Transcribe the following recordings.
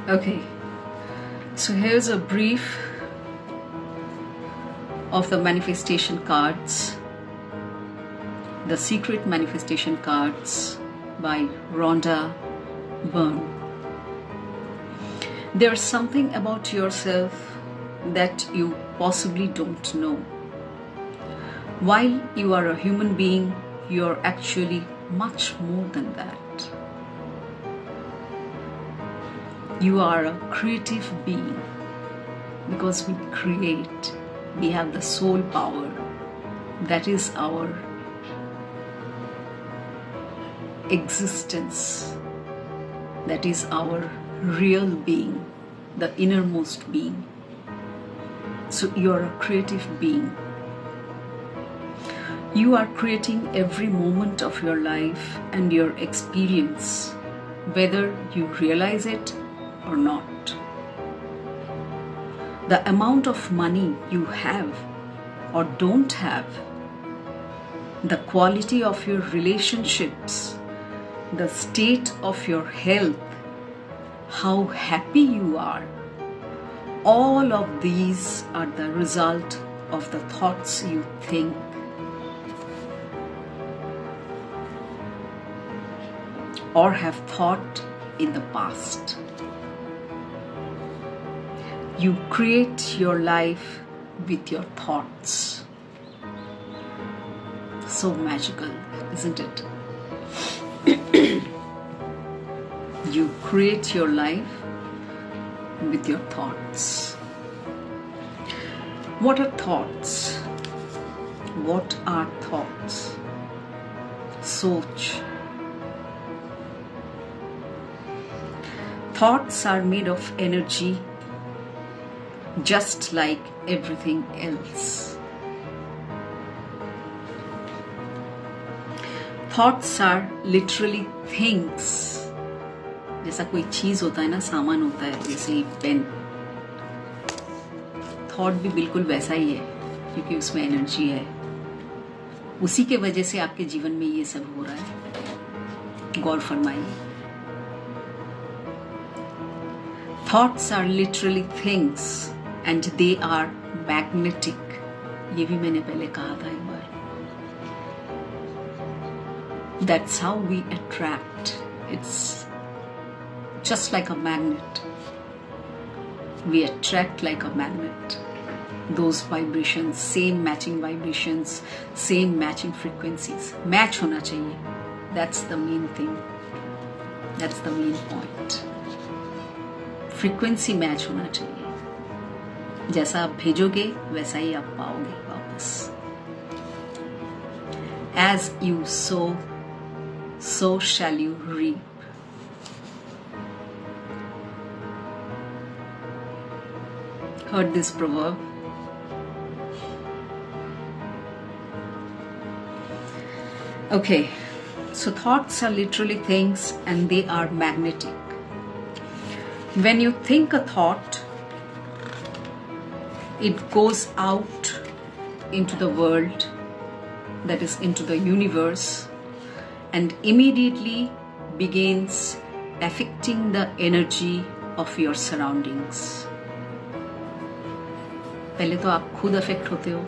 Okay, so here's a brief of the manifestation cards, the secret manifestation cards by Rhonda Byrne. There's something about yourself that you possibly don't know. While you are a human being, you're actually much more than that. You are a creative being because we create. We have the soul power. That is our existence. That is our real being, the innermost being. So you're a creative being. You are creating every moment of your life and your experience, whether you realize it or not. The amount of money you have or don't have, the quality of your relationships, the state of your health, how happy you are, all of these are the result of the thoughts you think. Or have thought in the past. You create your life with your thoughts. So magical, isn't it? You create your life with your thoughts. What are thoughts? What are thoughts? Soch. Thoughts are made of energy, just like everything else. Thoughts are literally things. जैसा कोई चीज होता है ना, सामान होता है, जैसे पेन. थॉट भी बिल्कुल वैसा ही है, क्योंकि उसमें एनर्जी है. उसी के वजह से आपके जीवन में ये सब हो रहा है. गौर फरमाइए. Thoughts are literally things and they are magnetic. ये भी मैंने पहले कहा था एक बार. That's how we attract. It's just like a magnet. We attract like a magnet. Those vibrations, same matching vibrations, same matching frequencies. Match होना चाहिए. That's the main thing. That's the main point. Frequency match होना चाहिए. जैसा आप भेजोगे वैसा ही आप पाओगे वापस. As you sow, so shall you reap. Heard this proverb? Okay, so thoughts are literally things and they are magnetic. When you think a thought, it goes out into the world, that is into the universe, and immediately begins affecting the energy of your surroundings. पहले तो आप खुद affect होते हो,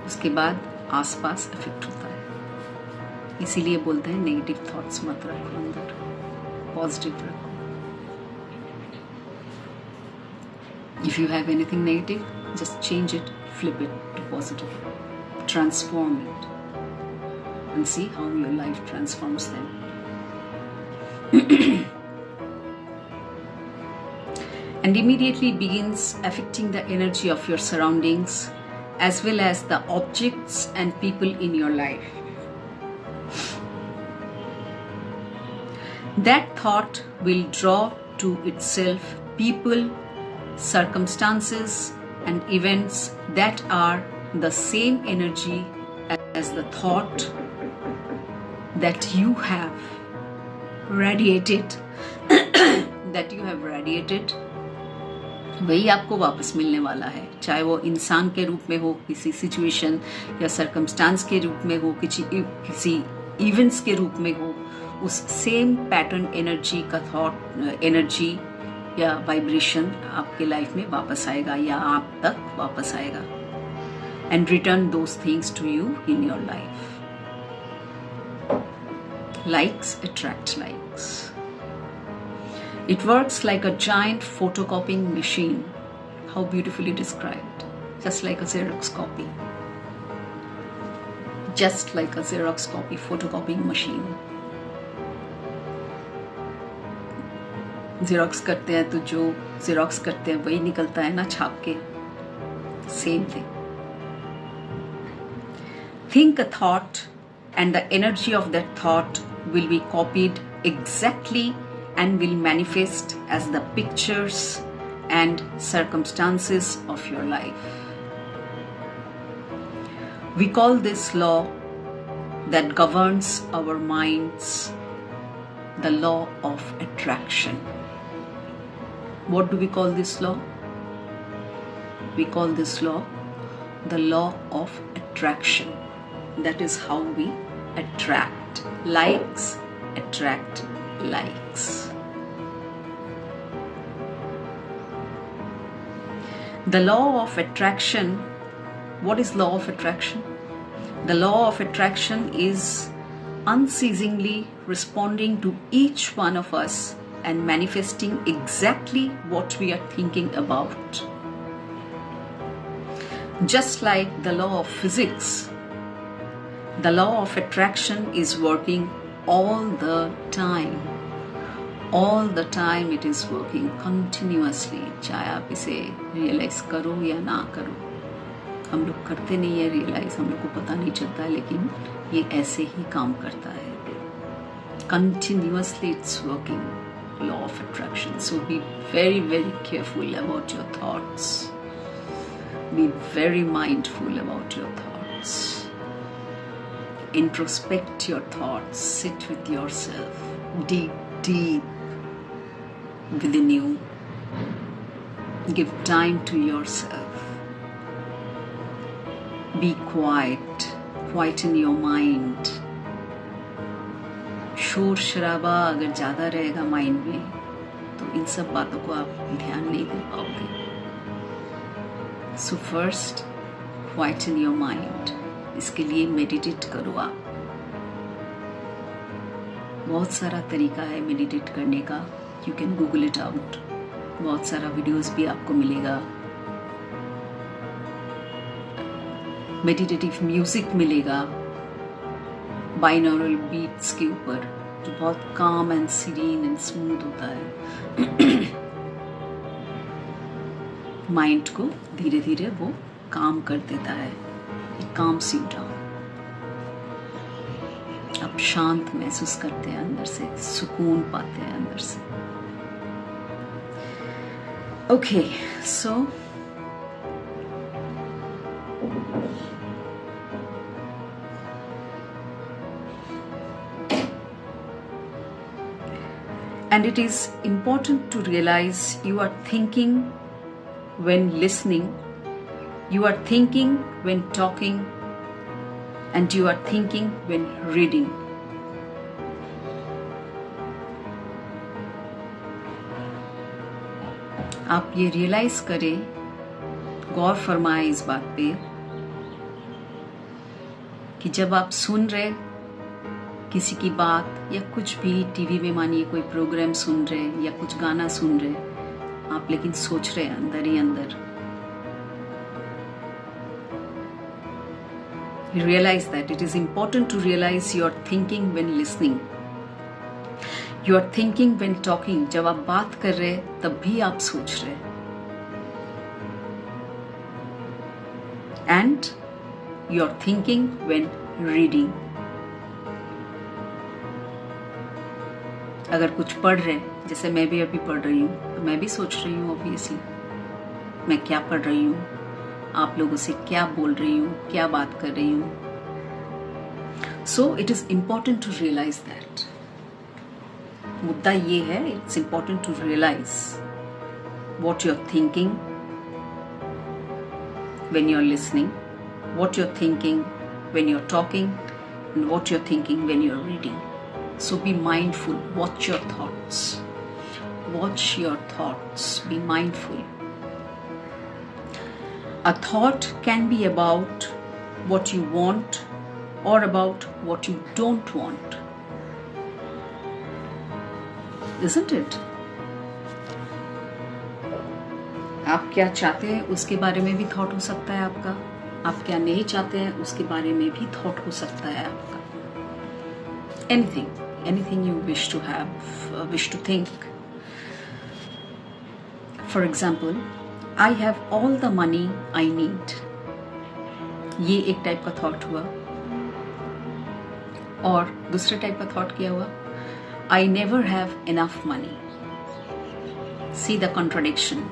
उसके बाद आसपास affect होता है. इसीलिए बोलते हैं नेगेटिव थॉट्स मत रखो अंदर, पॉजिटिव रखो. If you have anything negative, just change it, flip it to positive, transform it, and see how your life transforms then. And immediately begins affecting the energy of your surroundings as well as the objects and people in your life. That thought will draw to itself people, circumstances and events that are the same energy as the thought that you have radiated वही आपको वापस मिलने वाला है. चाहे वो इंसान के रूप में हो, किसी सिचुएशन या सर्कमस्टांस के रूप में हो, किसी इवेंट्स के रूप में हो, उस सेम पैटर्न एनर्जी का थॉट एनर्जी या वाइब्रेशन आपके लाइफ में वापस आएगा या आप तक वापस आएगा and return those things to you in your life. Likes attract likes. It works like a giant photocopying machine. How beautifully described. Just like a Xerox copy. Just like a Xerox copy photocopying machine. Xerox करते हैं तो जो Xerox करते हैं वही निकलता है ना छाप के. Same thing. Think a thought and the energy of that thought will be copied exactly and will manifest as the pictures and circumstances of your life. We call this law that governs our minds the law of attraction. What do we call this law? We call this law the law of attraction. That is how we attract. Likes attract likes. The law of attraction. What is law of attraction? The law of attraction is unceasingly responding to each one of us and manifesting exactly what we are thinking about. Just like the law of physics, the law of attraction is working all the time. All the time it is working continuously. चाहे आप इसे realize करो या ना करो. हम लोग करते नहीं है realize, हम लोग को पता नहीं चलता है, लेकिन ये ऐसे ही काम करता है. Continuously it's working. Law of attraction. So be very, very careful about your thoughts. Be very mindful about your thoughts. Introspect your thoughts. Sit with yourself deep within you. Give time to yourself. Be quiet. Quieten your mind. शोर शराबा अगर ज़्यादा रहेगा mind में तो इन सब बातों को आप ध्यान नहीं दे पाओगे. So first quieten your mind. इसके लिए मेडिटेट करो आप. बहुत सारा तरीका है मेडिटेट करने का. You can Google it out. बहुत सारा वीडियोस भी आपको मिलेगा. मेडिटेटिव म्यूजिक मिलेगा बाइनॉरल बीट्स के ऊपर, जो बहुत काम एंड सीरीन एंड स्मूथ होता है. माइंड को धीरे धीरे वो काम कर देता है. काम सी डाउन. आप शांत महसूस करते हैं अंदर से, सुकून पाते हैं अंदर से. Okay, so and it is important to realize you are thinking when listening, you are thinking when talking, and you are thinking when reading. आप ये रियलाइज करें, गौर फरमाएं इस बात पे कि जब आप सुन रहे किसी की बात या कुछ भी टीवी में मानिए कोई प्रोग्राम सुन रहे या कुछ गाना सुन रहे, आप लेकिन सोच रहे हैं अंदर ही अंदर. Realize that it is important to realize you are thinking when listening. You are thinking when talking. जब आप बात कर रहे तब भी आप सोच रहे. And you are thinking when reading. अगर कुछ पढ़ रहे, जैसे मैं भी अभी पढ़ रही हूँ, तो मैं भी सोच रही हूँ ऑब्वियसली मैं क्या पढ़ रही हूँ, आप लोगों से क्या बोल रही हूँ, क्या बात कर रही हूँ. So it is important to realise that. मुद्दा ये है, it's important to realise what you are thinking when you're listening, what you're thinking when you're talking, and what you're thinking when you're reading. So be mindful, watch your thoughts. Watch your thoughts. Be mindful. A thought can be about what you want or about what you don't want. Isn't it? आप क्या चाहते हैं उसके बारे में भी thought हो सकता है आपका. आप क्या नहीं चाहते हैं उसके बारे में भी थॉट हो सकता है आपका. Anything you wish to have, wish to think. For example, I have all the money I need. ये एक टाइप का थॉट हुआ. और दूसरे टाइप का थॉट क्या हुआ? I never have enough money. See the contradiction.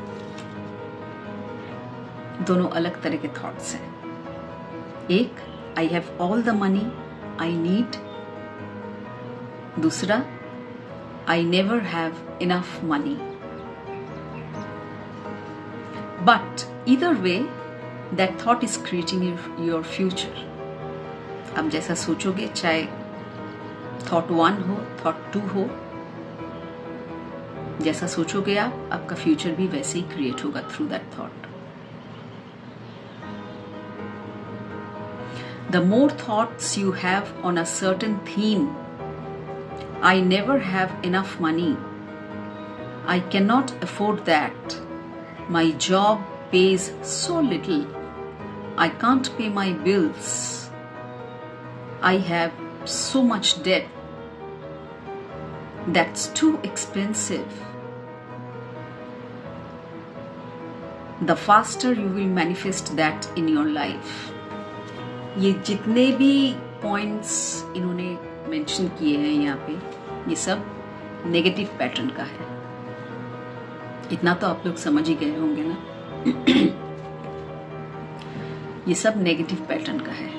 दोनों अलग तरह के थॉट्स हैं. एक, I have all the money I need. दूसरा, I never have enough money. But either way, that thought is creating your future. आप जैसा सोचोगे, चाहे थॉट 1 हो, थॉट 2 हो, जैसा सोचोगे आप, आपका फ्यूचर भी वैसे ही क्रिएट होगा through that thought. The more thoughts you have on a certain theme, I never have enough money. I cannot afford that. My job pays so little. I can't pay my bills. I have so much debt. That's too expensive. The faster you will manifest that in your life. ये जितने भी points इन्होंने mention किए हैं यहाँ पे, ये सब नेगेटिव पैटर्न का है. इतना तो आप लोग समझ ही गए होंगे ना. ये सब नेगेटिव पैटर्न का है.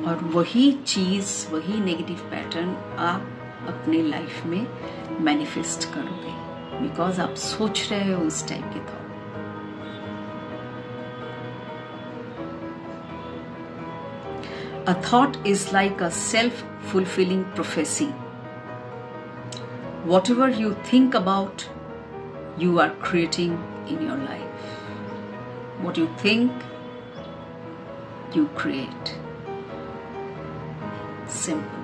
और वही चीज, वही नेगेटिव पैटर्न आप अपने लाइफ में मैनिफेस्ट करोगे, बिकॉज आप सोच रहे हो उस टाइप के thought. A thought is like a self-fulfilling prophecy. Whatever you think about, you are creating in your life. What you think, you create. Simple.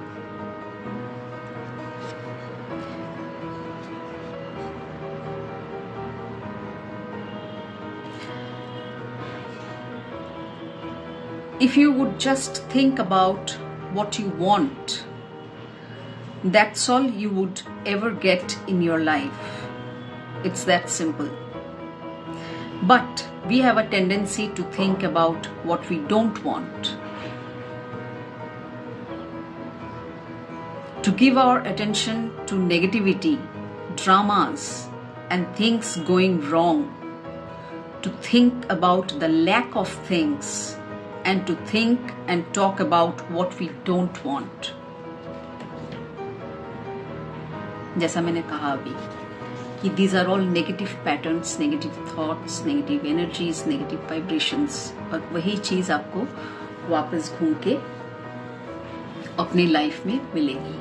If you would just think about what you want, that's all you would ever get in your life. It's that simple. But we have a tendency to think about what we don't want. To give our attention to negativity, dramas, and things going wrong. To think about the lack of things. And to think and talk about what we don't want. जैसा मैंने कहा अभी कि these are all negative patterns, negative thoughts, negative energies, negative vibrations. और वही चीज आपको वापस घूम के अपनी लाइफ में मिलेगी.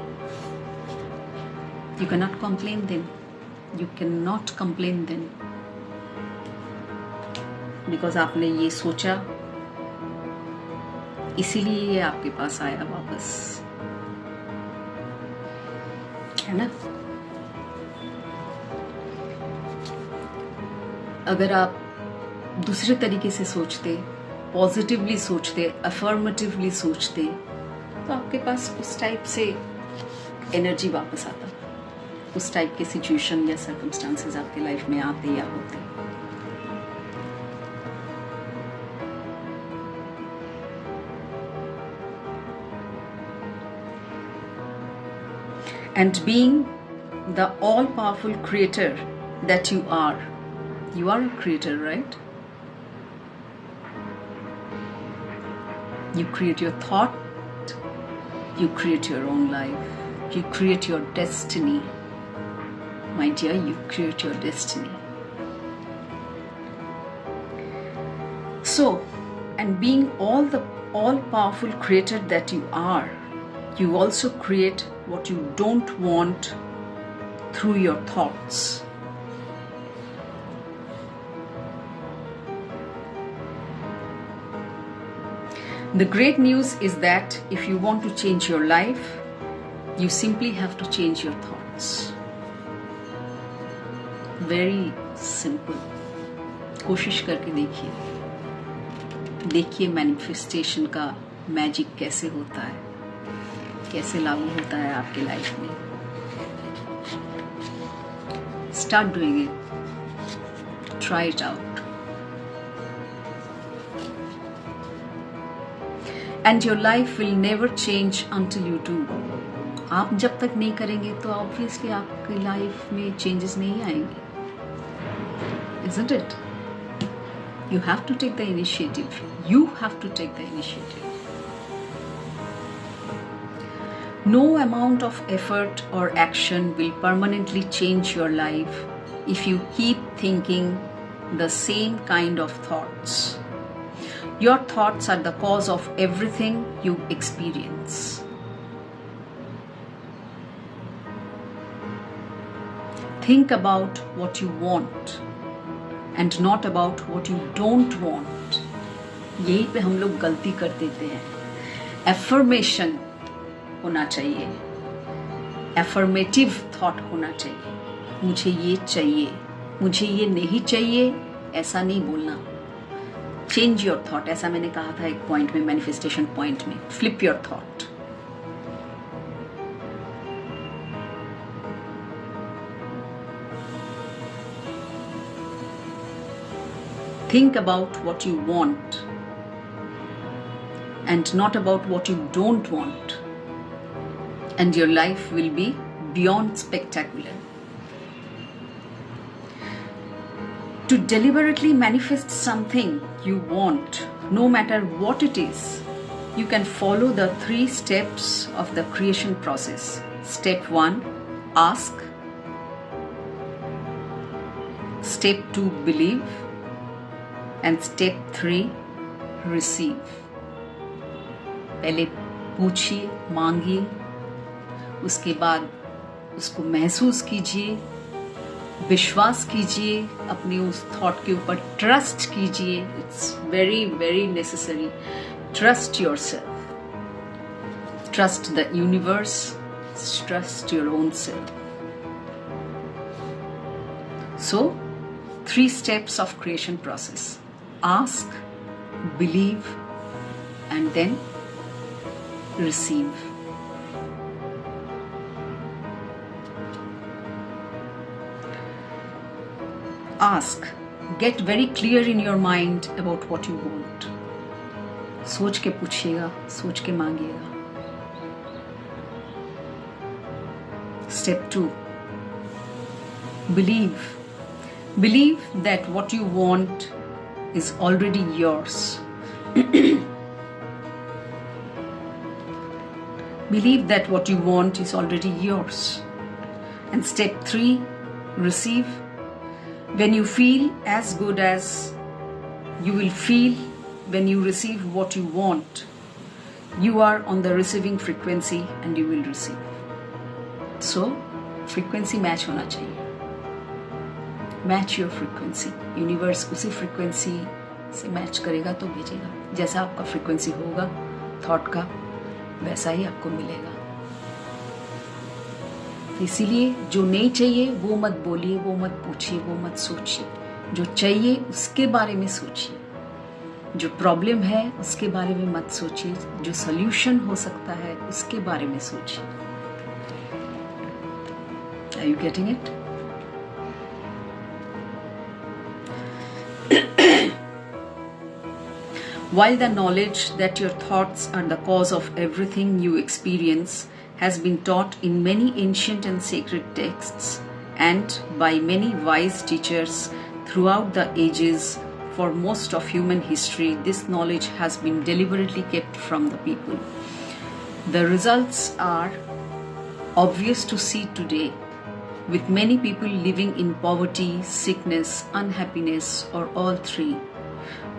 You cannot complain then. You cannot complain then. Because आपने ये सोचा, इसीलिए ये आपके पास आया वापस, है ना. अगर आप दूसरे तरीके से सोचते, पॉजिटिवली सोचते, अफर्मेटिवली सोचते, तो आपके पास उस टाइप से एनर्जी वापस आता, उस टाइप के सिचुएशन या सर्कमस्टांसेस आपके लाइफ में आते या होते. And being the all-powerful creator that you are a creator, right? You create your thought, you create your own life, you create your destiny. My dear, you create your destiny. So, and being all-powerful creator that you are, you also create what you don't want through your thoughts. The great news is that if you want to change your life, you simply have to change your thoughts. Very simple. कोशिश करके देखिए manifestation का magic कैसे होता है, कैसे लागू होता है आपके लाइफ में. Start doing it. Try it out. And your life will never change until you do. आप जब तक नहीं करेंगे तो ऑब्वियसली आपकी लाइफ में चेंजेस नहीं आएंगे. Isn't it? You have to take the initiative. You have to take the initiative. No amount of effort or action will permanently change your life if you keep thinking the same kind of thoughts. Your thoughts are the cause of everything you experience. Think about what you want and not about what you don't want. यही पे हम लोग गलती कर देते हैं. Affirmation होना चाहिए, affirmative thought होना चाहिए. मुझे ये चाहिए, मुझे ये नहीं चाहिए, ऐसा नहीं बोलना. Change your thought. ऐसा मैंने कहा था एक पॉइंट में, मैनिफेस्टेशन पॉइंट में. Flip your thought. Think about what you want and not about what you don't want, and your life will be beyond spectacular. To deliberately manifest something you want, no matter what it is, you can follow the 3 steps of the creation process. Step 1, ask. Step 2, believe. And step 3, receive. पहले पूछिए, मांगिए, उसके बाद उसको महसूस कीजिए, विश्वास कीजिए, अपने उस थॉट के ऊपर ट्रस्ट कीजिए. It's very very necessary. Trust yourself, trust the universe, trust your own self. So 3 steps of creation process. Ask, believe, and then receive. Ask. Get very clear in your mind about what you want. सोच के पूछिएगा, सोच के मांगिएगा. Step 2. Believe. Believe that what you want is already yours. Believe that what you want is already yours. And step 3, receive. When you feel as good as you will feel when you receive what you want, you are on the receiving frequency and you will receive. So, frequency match होना चाहिए. Match your frequency. Universe उसी frequency से match करेगा तो भेजेगा. जैसा आपका frequency होगा थॉट का, वैसा ही आपको मिलेगा. इसीलिए जो नहीं चाहिए वो मत बोलिए, वो मत पूछिए, वो मत सोचिए. जो चाहिए उसके बारे में सोचिए. जो प्रॉब्लम है उसके बारे में मत सोचिए. जो सॉल्यूशन हो सकता है उसके बारे में सोचिए. Are you getting it? While the knowledge that your thoughts are the cause of everything you experience has been taught in many ancient and sacred texts and by many wise teachers throughout the ages, for most of human history, this knowledge has been deliberately kept from the people. The results are obvious to see today, with many people living in poverty, sickness, unhappiness, or all 3.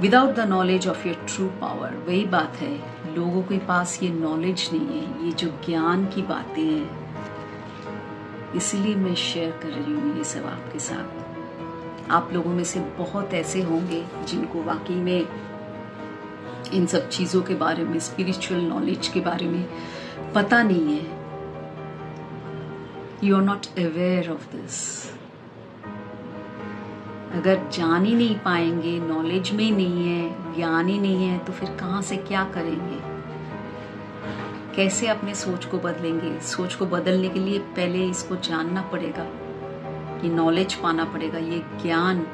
Without the knowledge of your true power. वही बात है, लोगों के पास ये knowledge नहीं है, ये जो ज्ञान की बातें हैं, इसीलिए मैं शेयर कर रही हूँ ये सब आपके साथ. आप लोगों में से बहुत ऐसे होंगे जिनको वाकई में इन सब चीज़ों के बारे में, स्पिरिचुअल नॉलेज के बारे में पता नहीं है, you are not aware of this. अगर जान ही नहीं पाएंगे, नॉलेज में ही नहीं है, ज्ञान ही नहीं है, तो फिर कहाँ से क्या करेंगे? कैसे अपने सोच को बदलेंगे? सोच को बदलने के लिए पहले इसको जानना पड़ेगा, ये नॉलेज पाना पड़ेगा, ये ज्ञान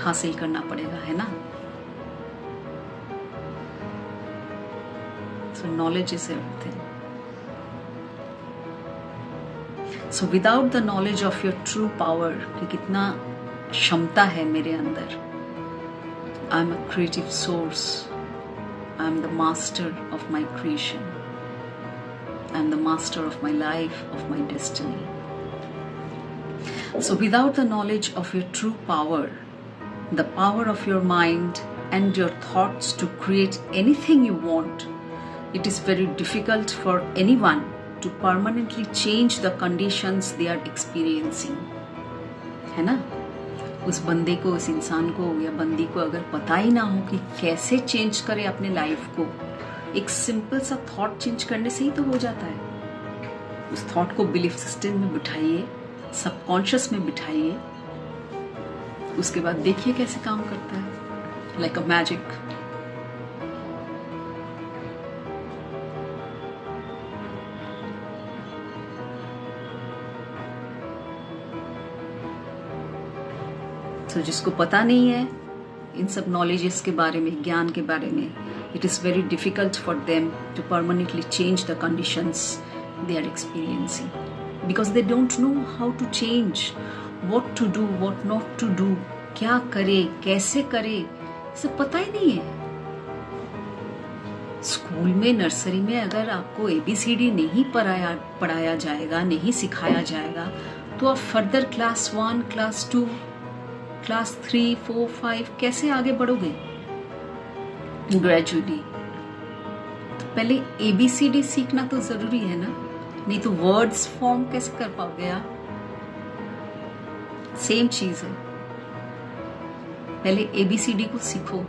हासिल करना पड़ेगा, है ना? So knowledge is everything. So without the knowledge of your true power, कि कितना क्षमता है मेरे अंदर, I am a creative source. I am the master of my creation. I am the master of my life, of my destiny. So without the knowledge of your true power, the power of your mind and your thoughts to create anything you want, it is very difficult for anyone to permanently change the conditions they are experiencing. है ना? उस बंदे को, उस इंसान को या बंदी को अगर पता ही ना हो कि कैसे चेंज करे अपने लाइफ को, एक सिंपल सा थॉट चेंज करने से ही तो हो जाता है। उस थॉट को बिलीफ सिस्टम में बिठाइए, सबकॉन्शियस में बिठाइए, उसके बाद देखिए कैसे काम करता है, लाइक अ मैजिक। तो जिसको पता नहीं है इन सब नॉलेजेस के बारे में, ज्ञान के बारे में, it is very difficult for them to permanently change the conditions they are experiencing, because they don't know how to change, what to do, what not to do, क्या करे, कैसे करे, सब पता ही नहीं है। स्कूल में, नर्सरी में अगर आपको ABCD नहीं पढ़ाया जाएगा, नहीं सिखाया जाएगा, तो आप फर्दर क्लास 1, क्लास 2, क्लास 3, 4, 5 कैसे आगे बढ़ोगे? ग्रेजुअली तो पहले ABCD सीखना तो जरूरी है ना, नहीं तो वर्ड्स फॉर्म कैसे कर पाओगे आप? सेम चीज है, पहले ABCD को सीखो,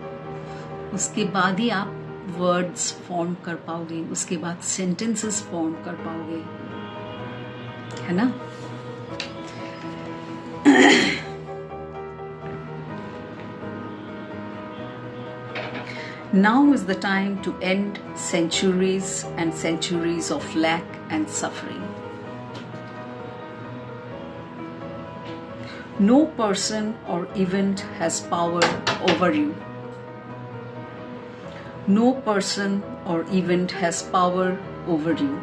उसके बाद ही आप वर्ड्स फॉर्म कर पाओगे, उसके बाद सेंटेंसेस फॉर्म कर पाओगे, है ना? Now is the time to end centuries and centuries of lack and suffering. No person or event has power over you. No person or event has power over you.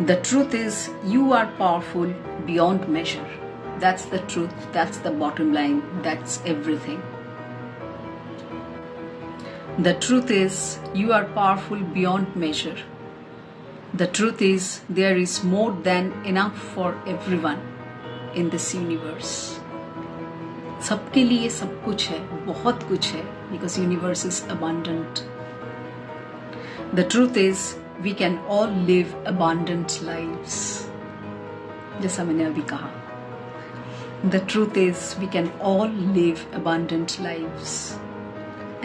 The truth is, you are powerful beyond measure. That's the truth, that's the bottom line, that's everything. The truth is, you are powerful beyond measure. The truth is, there is more than enough for everyone in this universe. सबके लिए सब कुछ है, बहुत कुछ है, because universe is abundant. The truth is, we can all live abundant lives. जैसा मैंने अभी कहा. The truth is, we can all live abundant lives.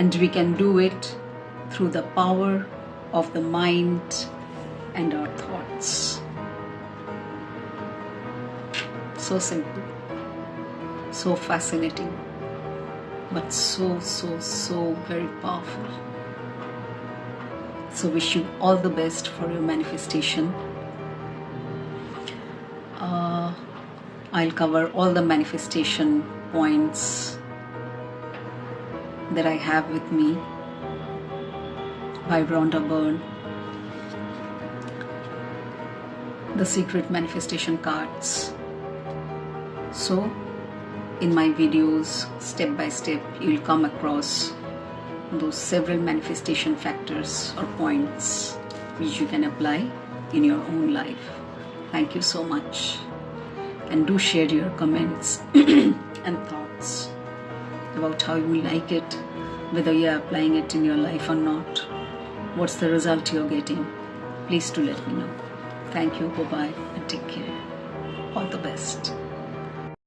And we can do it through the power of the mind and our thoughts. So simple, so fascinating, but so very powerful. So wish you all the best for your manifestation. I'll cover all the manifestation points that I have with me by Rhonda Byrne, the secret manifestation cards. So in my videos, step by step, you'll come across those several manifestation factors or points which you can apply in your own life. Thank you so much, and do share your comments and thoughts about how you like it, whether you are applying it in your life or not, what's the result you're getting. Please do let me know. Thank you, bye-bye, and take care. All the best.